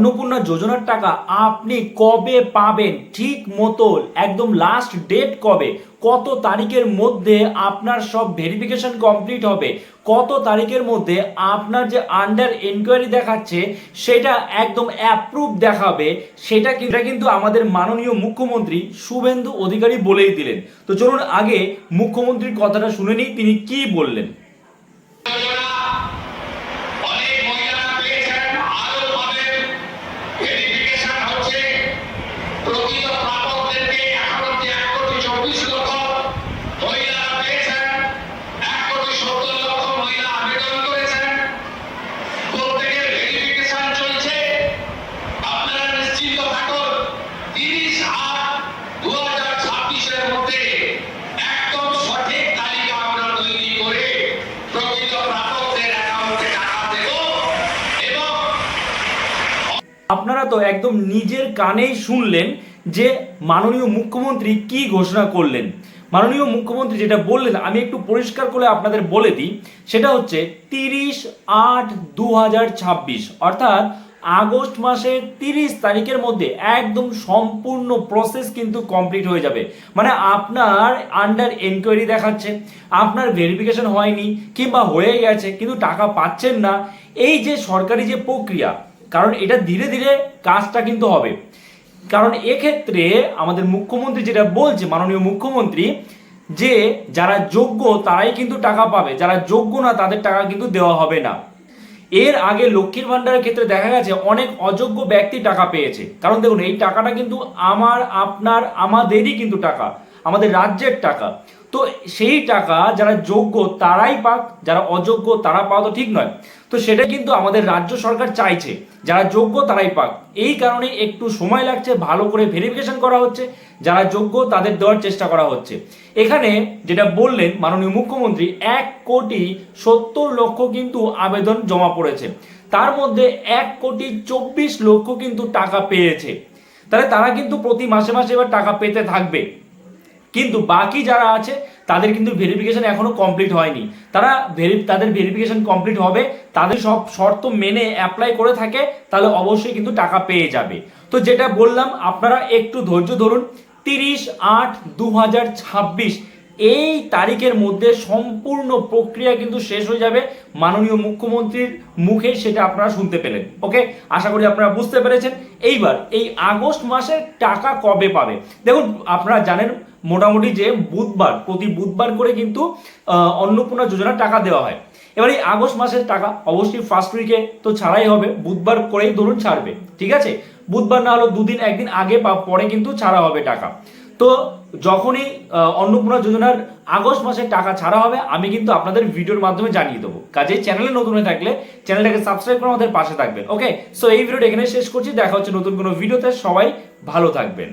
অন্নপূর্ণা যোজনার টাকা আপনি কবে পাবেন ঠিক মতো, একদম লাস্ট ডেট কবে, কত তারিখের মধ্যে আপনার সব ভেরিফিকেশন কমপ্লিট হবে, কত তারিখের মধ্যে আপনার যে আন্ডার এনকোয়ারি দেখাচ্ছে সেটা একদম অ্যাপ্রুভ দেখাবে, সেটা কিন্তু আমাদের মাননীয় মুখ্যমন্ত্রী শুভেন্দু অধিকারী বলেই দিলেন। তো চলুন আগে মুখ্যমন্ত্রীর কথাটা শুনে নিই, তিনি কি বললেন। আপনারা তো একদম নিজের কানেই শুনলেন যে মাননীয় মুখ্যমন্ত্রী কি ঘোষণা করলেন। মাননীয় মুখ্যমন্ত্রী যেটা বললেন আমি একটু পরিষ্কার করে আপনাদের বলে দিই, সেটা হচ্ছে 30/8/2026 অর্থাৎ আগস্ট মাসের 30 তারিখের মধ্যে একদম সম্পূর্ণ প্রসেস কিন্তু কমপ্লিট হয়ে যাবে। মানে আপনার আন্ডার এনকোয়ারি দেখাচ্ছে, আপনার ভেরিফিকেশন হয়নি কিংবা হয়ে গেছে কিন্তু টাকা পাচ্ছেন না, এই যে সরকারি যে প্রক্রিয়া, কারণ এটা ধীরে ধীরে কাজটা কিন্তু হবে। কারণ এক্ষেত্রে আমাদের মুখ্যমন্ত্রী যেটা বলছে, মাননীয় মুখ্যমন্ত্রী, যে যারা যোগ্য তারাই কিন্তু টাকা পাবে, যারা যোগ্য না তাদের টাকা কিন্তু দেওয়া হবে না। এর আগে লক্ষ্মীর ভান্ডারের ক্ষেত্রে দেখা গেছে অনেক অযোগ্য ব্যক্তি টাকা পেয়েছে। কারণ দেখুন, এই টাকাটা কিন্তু আমার আপনার আমাদেরই কিন্তু টাকা, আমাদের রাজ্যের টাকা। তো সেই টাকা যারা যোগ্য তারাই পাক, যারা অযোগ্য তারা পাওয়া তো ঠিক নয়। তো সেটা কিন্তু আমাদের রাজ্য সরকার চাইছে যারা যোগ্য তারাই পাক। এই কারণে একটু সময় লাগছে, ভালো করে ভেরিফিকেশন করা হচ্ছে, যারা যোগ্য তাদের দেওয়ার চেষ্টা করা হচ্ছে। এখানে যেটা বললেন মাননীয় মুখ্যমন্ত্রী, 1,70,00,000 কিন্তু আবেদন জমা পড়েছে, তার মধ্যে 1,24,00,000 কিন্তু টাকা পেয়েছে। তাহলে তারা কিন্তু প্রতি মাসে মাসে এবার টাকা পেতে থাকবে। কিন্তু বাকি যারা আছে তাদের কিন্তু ভেরিফিকেশন এখনো কমপ্লিট হয়নি। তাদের ভেরিফিকেশন কমপ্লিট হবে, তাদের সব শর্ত মেনে অ্যাপ্লাই করে থাকে, তাহলে অবশ্যই কিন্তু টাকা পেয়ে যাবে। তো যেটা বললাম আপনারা একটু ধৈর্য ধরুন, 30/8/2026 এই তারিখের মধ্যে সম্পূর্ণ প্রক্রিয়া কিন্তু শেষ হয়ে যাবে। মাননীয় মুখ্যমন্ত্রীর মুখে সেটা আপনারা শুনতে পেলেন। ওকে, আশা করি আপনারা বুঝতে পেরেছেন। এইবার এই আগস্ট মাসের টাকা কবে পাবে, দেখুন আপনারা জানেন মোটামুটি যে প্রতি বুধবার করে কিন্তু অন্নপূর্ণা যোজনার টাকা দেওয়া হয়। এবার এই আগস্ট মাসের টাকা অবশ্যই ফার্স্ট উইকে তো ছাড়াই হবে, বুধবার করেই ধরুন ছাড়বে, ঠিক আছে। বুধবার না হলেও দুদিন একদিন আগে বা পরে কিন্তু ছাড়া হবে টাকা। তো যখনই অন্নপূর্ণা যোজনার আগস্ট মাসের টাকা ছাড়া হবে আমি কিন্তু আপনাদের ভিডিওর মাধ্যমে জানিয়ে দেবো। কাজেই চ্যানেলে নতুন হয়ে থাকলে চ্যানেলটাকে সাবস্ক্রাইব করে আমাদের পাশে থাকবেন। ওকে, সো এই ভিডিওটা এখানে শেষ করছি, দেখা হচ্ছে নতুন কোনো ভিডিওতে। সবাই ভালো থাকবেন।